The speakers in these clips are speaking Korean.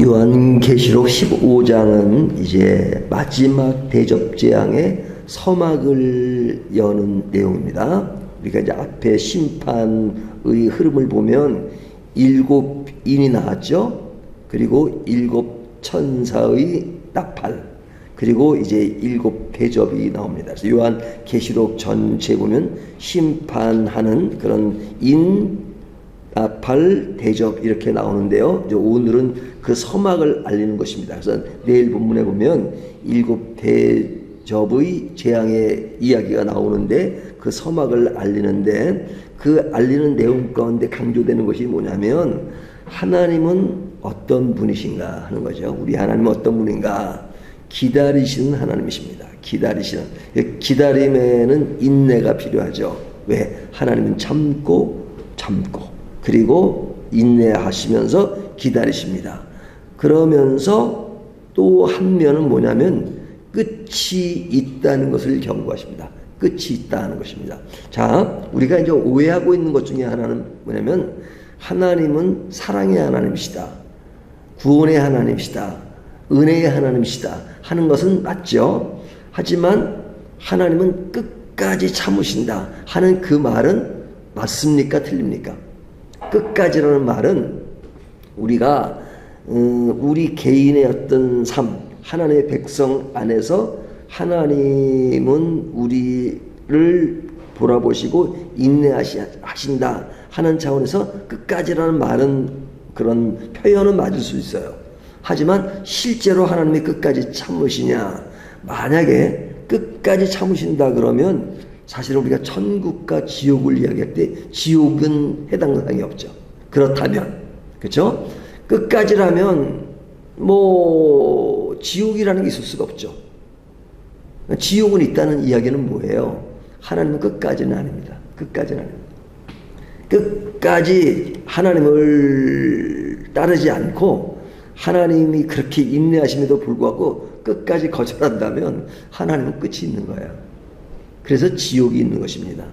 요한계시록 15장은 이제 마지막 대접 재앙의 서막을 여는 내용입니다. 우리가 이제 앞에 심판의 흐름을 보면 7인이 나왔죠. 그리고 7천사의 나팔, 그리고 이제 7대접이 나옵니다. 그래서 요한계시록 전체 보면 심판하는 그런 나팔, 대접 이렇게 나오는데요. 이제 오늘은 그 서막을 알리는 것입니다. 그래서 내일 본문에 보면 7대접의 재앙의 이야기가 나오는데 그 서막을 알리는데, 그 알리는 내용 가운데 강조되는 것이 뭐냐면 하나님은 어떤 분이신가 하는 거죠. 우리 하나님은 어떤 분인가? 기다리시는 하나님이십니다. 기다림에는 인내가 필요하죠. 왜? 하나님은 참고 그리고 인내하시면서 기다리십니다. 그러면서 또 한 면은 뭐냐면 끝이 있다는 것을 경고하십니다. 끝이 있다는 것입니다. 자, 우리가 이제 오해하고 있는 것 중에 하나는 뭐냐면 하나님은 사랑의 하나님이시다, 구원의 하나님이시다, 은혜의 하나님이시다 하는 것은 맞죠. 하지만 하나님은 끝까지 참으신다 하는 그 말은 맞습니까? 틀립니까? 끝까지라는 말은 우리가 우리 개인의 어떤 삶, 하나님의 백성 안에서 하나님은 우리를 돌아보시고 인내하신다 하는 차원에서 끝까지라는 말은, 그런 표현은 맞을 수 있어요. 하지만 실제로 하나님이 끝까지 참으시냐? 만약에 끝까지 참으신다 그러면 사실은 우리가 천국과 지옥을 이야기할 때 지옥은 해당 사항이 없죠. 그렇다면, 그렇죠? 끝까지라면 뭐 지옥이라는 게 있을 수가 없죠. 지옥은 있다는 이야기는 뭐예요? 하나님은 끝까지는 아닙니다. 끝까지는 아닙니다. 끝까지 하나님을 따르지 않고 하나님이 그렇게 인내하심에도 불구하고 끝까지 거절한다면 하나님은 끝이 있는 거예요. 그래서 지옥이 있는 것입니다.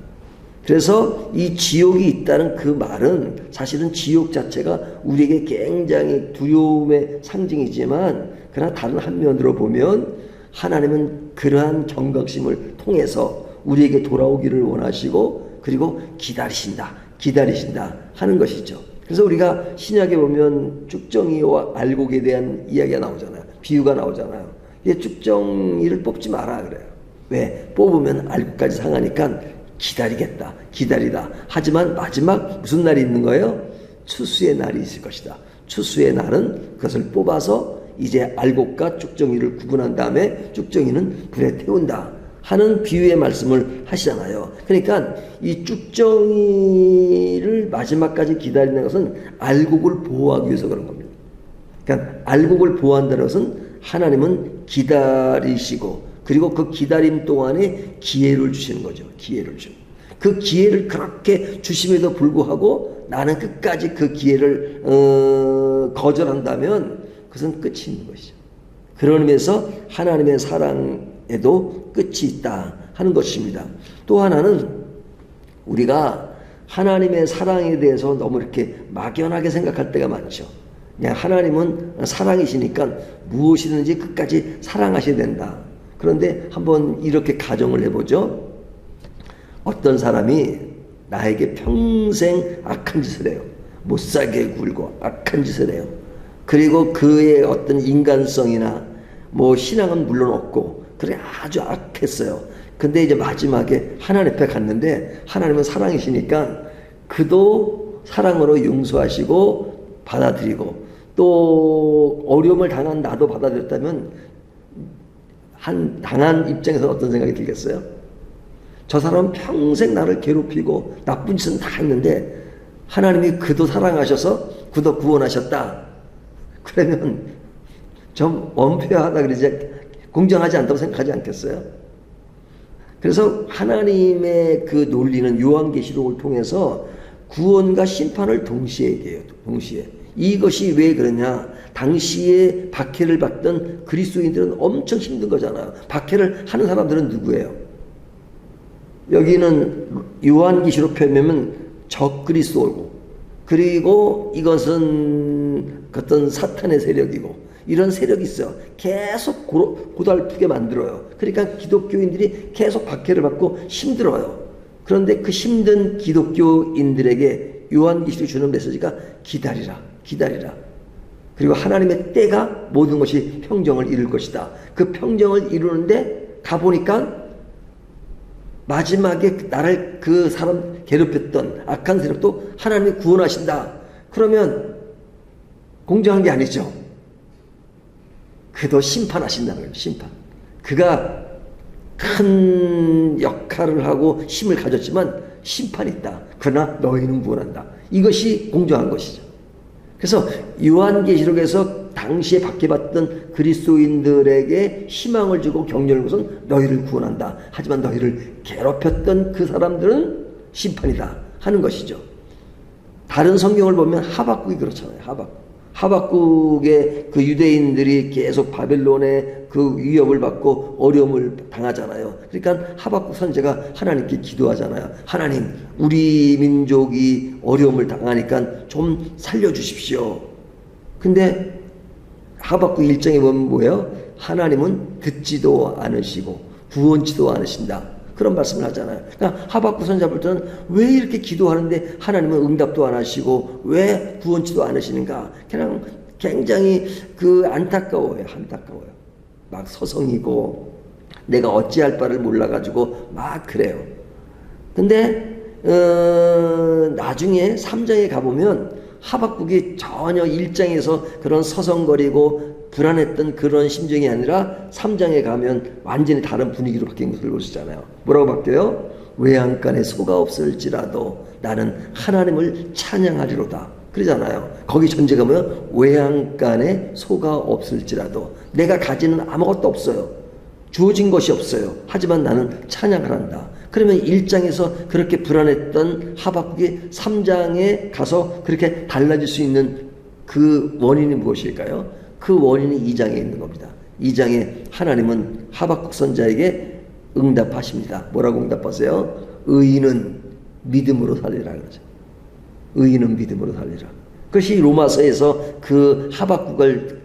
그래서 이 지옥이 있다는 그 말은 사실은 지옥 자체가 우리에게 굉장히 두려움의 상징이지만, 그러나 다른 한면으로 보면 하나님은 그러한 경각심을 통해서 우리에게 돌아오기를 원하시고 그리고 기다리신다 하는 것이죠. 그래서 우리가 신약에 보면 쭉정이와 알곡에 대한 이야기가 나오잖아요. 비유가 나오잖아요. 이게 쭉정이를 뽑지 마라 그래요. 왜? 뽑으면 알곡까지 상하니까 기다리다. 하지만 마지막 무슨 날이 있는 거예요? 추수의 날이 있을 것이다. 추수의 날은 그것을 뽑아서 이제 알곡과 쭉정이를 구분한 다음에 쭉정이는 불에 태운다 하는 비유의 말씀을 하시잖아요. 그러니까 이 쭉정이를 마지막까지 기다리는 것은 알곡을 보호하기 위해서 그런 겁니다. 그러니까 알곡을 보호한다는 것은 하나님은 기다리시고 그리고 그 기다림 동안에 기회를 주시는 거죠. 그 기회를 그렇게 주심에도 불구하고 나는 끝까지 그 기회를 거절한다면 그것은 끝이 있는 것이죠. 그런 의미에서 하나님의 사랑에도 끝이 있다 하는 것입니다. 또 하나는 우리가 하나님의 사랑에 대해서 너무 이렇게 막연하게 생각할 때가 많죠. 그냥 하나님은 사랑이시니까 무엇이든지 끝까지 사랑하셔야 된다. 그런데 한번 이렇게 가정을 해보죠. 어떤 사람이 나에게 평생 악한 짓을 해요. 못살게 굴고 악한 짓을 해요. 그리고 그의 어떤 인간성이나 뭐 신앙은 물론 없고 그래 아주 악했어요. 근데 이제 마지막에 하나님 앞에 갔는데 하나님은 사랑이시니까 그도 사랑으로 용서하시고 받아들이고, 또 어려움을 당한 나도 받아들였다면 당한 입장에서 어떤 생각이 들겠어요? 저 사람은 평생 나를 괴롭히고 나쁜 짓은 다 했는데 하나님이 그도 사랑하셔서 그도 구원하셨다. 그러면 좀 원폐하다 그러지, 공정하지 않다고 생각하지 않겠어요? 그래서 하나님의 그 논리는 요한계시록을 통해서 구원과 심판을 동시에 얘기해요. 동시에. 이것이 왜 그러냐? 당시에 박해를 받던 그리스도인들은 엄청 힘든 거잖아요. 박해를 하는 사람들은 누구예요? 여기는 요한계시록 표현하면 적그리스도고 그리고 이것은 어떤 사탄의 세력이고 이런 세력이 있어요. 계속 고달프게 만들어요. 그러니까 기독교인들이 계속 박해를 받고 힘들어요. 그런데 그 힘든 기독교인들에게 요한계시록이 주는 메시지가 기다리라, 기다리라. 그리고 하나님의 때가 모든 것이 평정을 이룰 것이다. 그 평정을 이루는데 가보니까 마지막에 나를 그 사람 괴롭혔던 악한 세력도 하나님이 구원하신다. 그러면 공정한 게 아니죠. 그도 심판하신다는 거예요. 심판. 그가 큰 역할을 하고 힘을 가졌지만 심판이 있다. 그러나 너희는 구원한다. 이것이 공정한 것이죠. 그래서 요한계시록에서 당시에 박해받던 그리스도인들에게 희망을 주고 격려하는 것은 너희를 구원한다. 하지만 너희를 괴롭혔던 그 사람들은 심판이다 하는 것이죠. 다른 성경을 보면 하박국이 그렇잖아요. 하박국의 그 유대인들이 계속 바벨론의 그 위협을 받고 어려움을 당하잖아요. 그러니까 하박국 선지자가 하나님께 기도하잖아요. 하나님, 우리 민족이 어려움을 당하니까 좀 살려주십시오. 근데 하박국 1장에 보면 뭐예요? 하나님은 듣지도 않으시고 구원치도 않으신다. 그런 말씀을 하잖아요. 그러니까 하박국 선지자 볼 때는 왜 이렇게 기도하는데 하나님은 응답도 안 하시고 왜 구원치도 않으시는가? 그냥 굉장히 안타까워요. 막 서성이고 내가 어찌할 바를 몰라가지고 막 그래요. 근데 나중에 3장에 가보면 하박국이 전혀 1장에서 그런 서성거리고 불안했던 그런 심정이 아니라 3장에 가면 완전히 다른 분위기로 바뀐 것을 볼 수 있잖아요. 뭐라고 바뀌어요? 외양간에 소가 없을지라도 나는 하나님을 찬양하리로다. 그러잖아요. 거기 전제가 뭐예요? 외양간에 소가 없을지라도 내가 가지는 아무것도 없어요. 주어진 것이 없어요. 하지만 나는 찬양을 한다. 그러면 1장에서 그렇게 불안했던 하박국이 3장에 가서 그렇게 달라질 수 있는 그 원인이 무엇일까요? 그 원인이 2장에 있는 겁니다. 2장에 하나님은 하박국 선지자에게 응답하십니다. 뭐라고 응답하세요? 의인은 믿음으로 살리라 그러죠. 의인은 믿음으로 살리라. 그것이 로마서에서 그 하박국을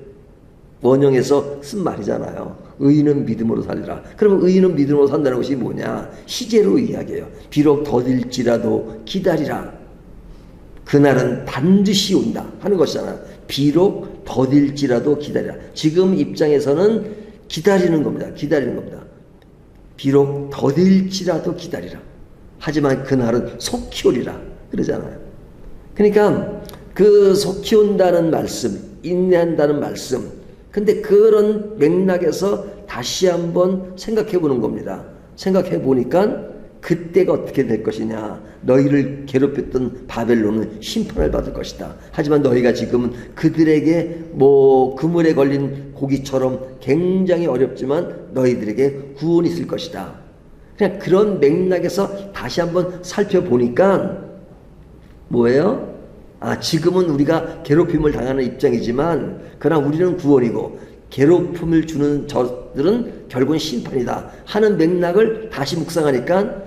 원형해서 쓴 말이잖아요. 의인은 믿음으로 살리라. 그러면 의인은 믿음으로 산다는 것이 뭐냐? 시제로 이야기해요. 비록 더딜지라도 기다리라. 그날은 반드시 온다 하는 것이잖아요. 비록 더딜지라도 기다리라. 지금 입장에서는 기다리는 겁니다. 기다리는 겁니다. 비록 더딜지라도 기다리라. 하지만 그날은 속히 오리라 그러잖아요. 그러니까 그 속히 온다는 말씀, 인내한다는 말씀, 근데 그런 맥락에서 다시 한번 생각해 보는 겁니다. 생각해 보니까 그때가 어떻게 될 것이냐. 너희를 괴롭혔던 바벨론은 심판을 받을 것이다. 하지만 너희가 지금은 그들에게 그물에 걸린 고기처럼 굉장히 어렵지만 너희들에게 구원이 있을 것이다. 그냥 그런 맥락에서 다시 한번 살펴보니까 뭐예요? 지금은 우리가 괴롭힘을 당하는 입장이지만 그러나 우리는 구원이고 괴롭힘을 주는 저들은 결국은 심판이다 하는 맥락을 다시 묵상하니까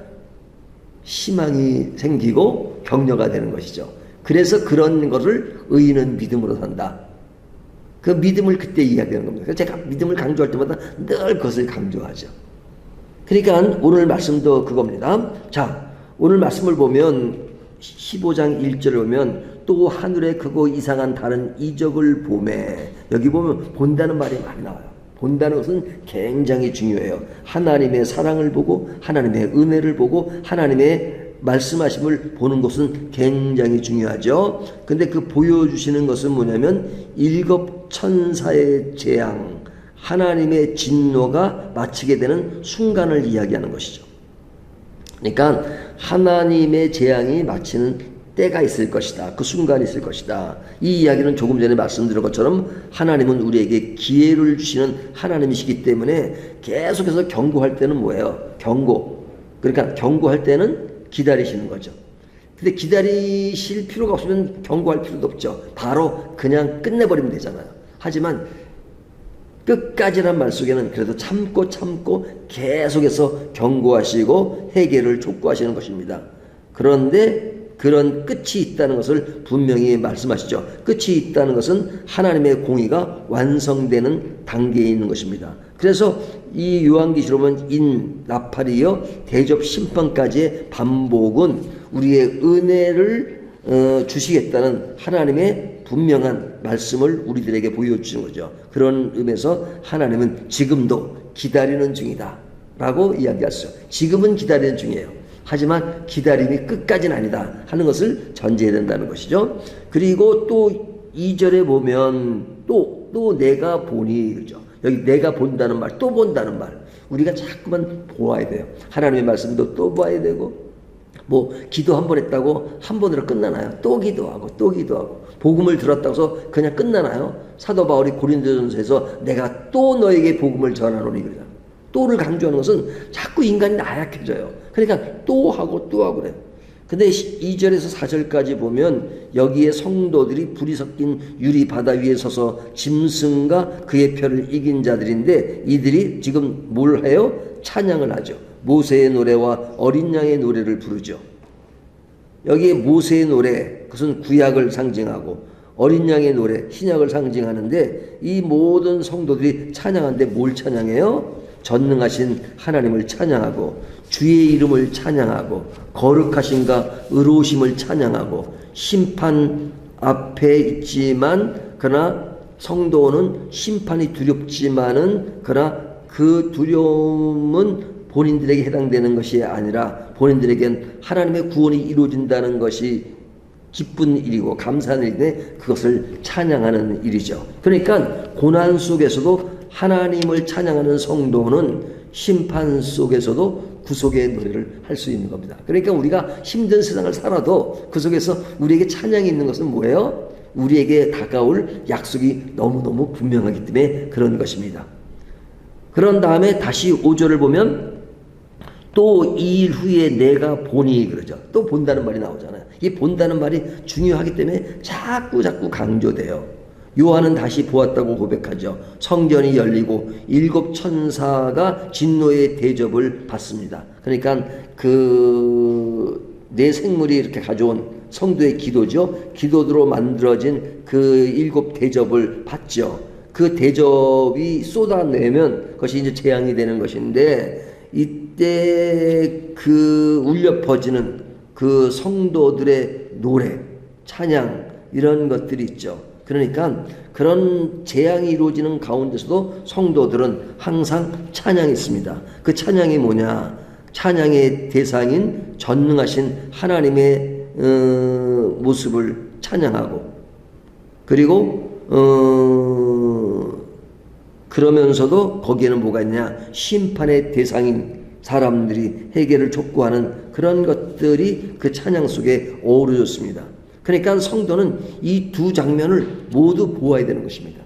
희망이 생기고 격려가 되는 것이죠. 그래서 그런 것을 의인은 믿음으로 산다. 그 믿음을 그때 이야기하는 겁니다. 그래서 제가 믿음을 강조할 때마다 늘 그것을 강조하죠. 그러니까 오늘 말씀도 그겁니다. 자, 오늘 말씀을 보면 15장 1절을 보면 또 하늘에 크고 이상한 다른 이적을 보매. 여기 보면 본다는 말이 많이 나와요. 본다는 것은 굉장히 중요해요. 하나님의 사랑을 보고 하나님의 은혜를 보고 하나님의 말씀하심을 보는 것은 굉장히 중요하죠. 근데 그 보여주시는 것은 뭐냐면 일곱 천사의 재앙, 하나님의 진노가 마치게 되는 순간을 이야기하는 것이죠. 그러니까 하나님의 재앙이 마치는 때가 있을 것이다. 그 순간이 있을 것이다. 이 이야기는 조금 전에 말씀드린 것처럼 하나님은 우리에게 기회를 주시는 하나님이시기 때문에 계속해서 경고할 때는 뭐예요? 경고. 그러니까 경고할 때는 기다리시는 거죠. 근데 기다리실 필요가 없으면 경고할 필요도 없죠. 바로 그냥 끝내버리면 되잖아요. 하지만 끝까지란 말 속에는 그래도 참고 계속해서 경고하시고 해결을 촉구하시는 것입니다. 그런데 그런 끝이 있다는 것을 분명히 말씀하시죠. 끝이 있다는 것은 하나님의 공의가 완성되는 단계에 있는 것입니다. 그래서 이 요한계시록 보면 인, 나팔이여, 대접, 심판까지의 반복은 우리의 은혜를 주시겠다는 하나님의 분명한 말씀을 우리들에게 보여주시는 거죠. 그런 의미에서 하나님은 지금도 기다리는 중이다 라고 이야기할 수 있어요. 지금은 기다리는 중이에요. 하지만 기다림이 끝까지는 아니다 하는 것을 전제해야 된다는 것이죠. 그리고 또 2절에 보면 또 내가 보니, 그죠? 여기 내가 본다는 말, 또 본다는 말, 우리가 자꾸만 보아야 돼요. 하나님의 말씀도 또 봐야 되고, 뭐 기도 한 번 했다고 한 번으로 끝나나요? 또 기도하고 또 기도하고. 복음을 들었다고 해서 그냥 끝나나요? 사도 바울이 고린도전서에서 내가 또 너에게 복음을 전하노니, 그러잖아요. 또를 강조하는 것은 자꾸 인간이 나약해져요. 그러니까 또 하고 또 하고 그래요. 근데 2절에서 4절까지 보면 여기에 성도들이 불이 섞인 유리 바다 위에 서서 짐승과 그의 표를 이긴 자들인데, 이들이 지금 뭘 해요? 찬양을 하죠. 모세의 노래와 어린 양의 노래를 부르죠. 여기에 모세의 노래, 그것은 구약을 상징하고, 어린 양의 노래, 신약을 상징하는데, 이 모든 성도들이 찬양하는데 뭘 찬양해요? 전능하신 하나님을 찬양하고, 주의 이름을 찬양하고, 거룩하신가 의로우심을 찬양하고, 심판 앞에 있지만 그러나 성도는 심판이 두렵지만은 그러나 그 두려움은 본인들에게 해당되는 것이 아니라 본인들에겐 하나님의 구원이 이루어진다는 것이 기쁜 일이고 감사한 일인데 그것을 찬양하는 일이죠. 그러니까 고난 속에서도 하나님을 찬양하는 성도는 심판 속에서도 구속의 노래를 할 수 있는 겁니다. 그러니까 우리가 힘든 세상을 살아도 그 속에서 우리에게 찬양이 있는 것은 뭐예요? 우리에게 다가올 약속이 너무너무 분명하기 때문에 그런 것입니다. 그런 다음에 다시 5절을 보면 또 이 일 후에 내가 보니, 그러죠. 또 본다는 말이 나오잖아요. 이 본다는 말이 중요하기 때문에 자꾸 강조돼요. 요한은 다시 보았다고 고백하죠. 성전이 열리고 7 천사가 진노의 대접을 받습니다. 그러니까 그 내 생물이 이렇게 가져온 성도의 기도죠. 기도로 만들어진 그 7 대접을 받죠. 그 대접이 쏟아내면 그것이 이제 재앙이 되는 것인데, 이때 그 울려 퍼지는 그 성도들의 노래, 찬양, 이런 것들이 있죠. 그러니까 그런 재앙이 이루어지는 가운데서도 성도들은 항상 찬양이 있습니다. 그 찬양이 뭐냐? 찬양의 대상인 전능하신 하나님의 모습을 찬양하고, 그리고 그러면서도 거기에는 뭐가 있냐? 심판의 대상인 사람들이 해결을 촉구하는 그런 것들이 그 찬양 속에 어우러졌습니다. 그러니까 성도는 이 두 장면을 모두 보아야 되는 것입니다.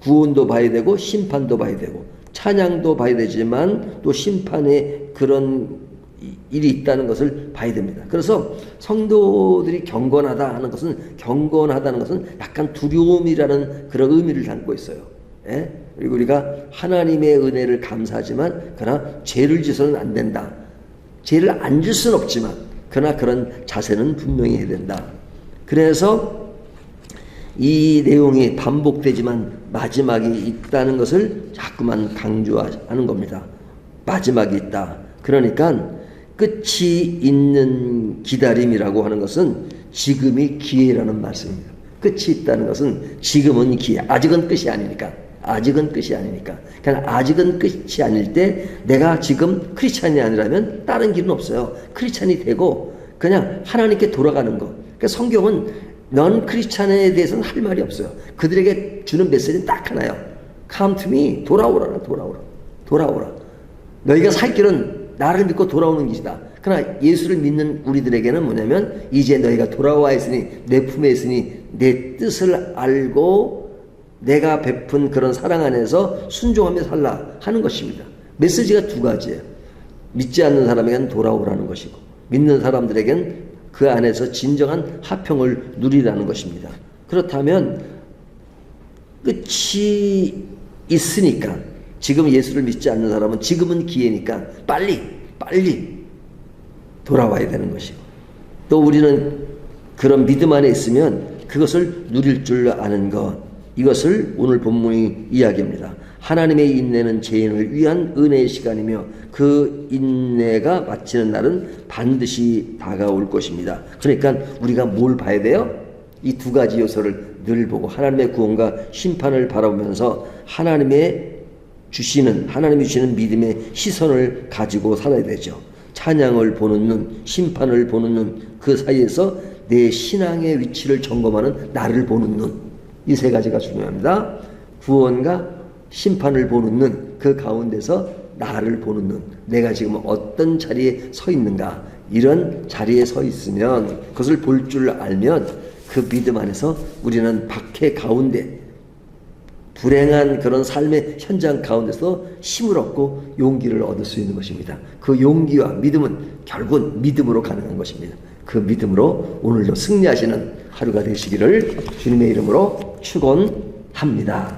구원도 봐야 되고 심판도 봐야 되고 찬양도 봐야 되지만 또 심판의 그런 일이 있다는 것을 봐야 됩니다. 그래서 성도들이 경건하다는 것은 약간 두려움이라는 그런 의미를 담고 있어요. 예? 그리고 우리가 하나님의 은혜를 감사하지만 그러나 죄를 지서는 안 된다. 죄를 안 질 수는 없지만 그러나 그런 자세는 분명히 해야 된다. 그래서 이 내용이 반복되지만 마지막이 있다는 것을 자꾸만 강조하는 겁니다. 마지막이 있다. 그러니까 끝이 있는 기다림이라고 하는 것은 지금이 기회라는 말씀입니다. 끝이 있다는 것은 지금은 기회. 아직은 끝이 아니니까. 그러니까 아직은 끝이 아닐 때 내가 지금 크리스찬이 아니라면 다른 길은 없어요. 크리스찬이 되고 그냥 하나님께 돌아가는 것. 그러니까 성경은 넌 크리스찬에 대해서는 할 말이 없어요. 그들에게 주는 메시지는 딱 하나요. Come to me. 돌아오라. 너희가 살 길은 나를 믿고 돌아오는 길이다. 그러나 예수를 믿는 우리들에게는 뭐냐면 이제 너희가 돌아와 있으니 내 품에 있으니 내 뜻을 알고 내가 베푼 그런 사랑 안에서 순종하며 살라 하는 것입니다. 메시지가 두 가지예요. 믿지 않는 사람에게는 돌아오라는 것이고 믿는 사람들에게는 그 안에서 진정한 화평을 누리라는 것입니다. 그렇다면 끝이 있으니까 지금 예수를 믿지 않는 사람은 지금은 기회니까 빨리 돌아와야 되는 것이고 또 우리는 그런 믿음 안에 있으면 그것을 누릴 줄 아는 것, 이것을 오늘 본문이 이야기합니다. 하나님의 인내는 죄인을 위한 은혜의 시간이며 그 인내가 마치는 날은 반드시 다가올 것입니다. 그러니까 우리가 뭘 봐야 돼요? 이 두 가지 요소를 늘 보고 하나님의 구원과 심판을 바라보면서 하나님이 주시는 믿음의 시선을 가지고 살아야 되죠. 찬양을 보는 눈, 심판을 보는 눈, 그 사이에서 내 신앙의 위치를 점검하는 나를 보는 눈, 이 세 가지가 중요합니다. 구원과 심판을 보는 눈, 그 가운데서 나를 보는 눈, 내가 지금 어떤 자리에 서 있는가, 이런 자리에 서 있으면 그것을 볼 줄 알면 그 믿음 안에서 우리는 박해 가운데 불행한 그런 삶의 현장 가운데서 힘을 얻고 용기를 얻을 수 있는 것입니다. 그 용기와 믿음은 결국은 믿음으로 가능한 것입니다. 그 믿음으로 오늘도 승리하시는 하루가 되시기를 주님의 이름으로 축원합니다.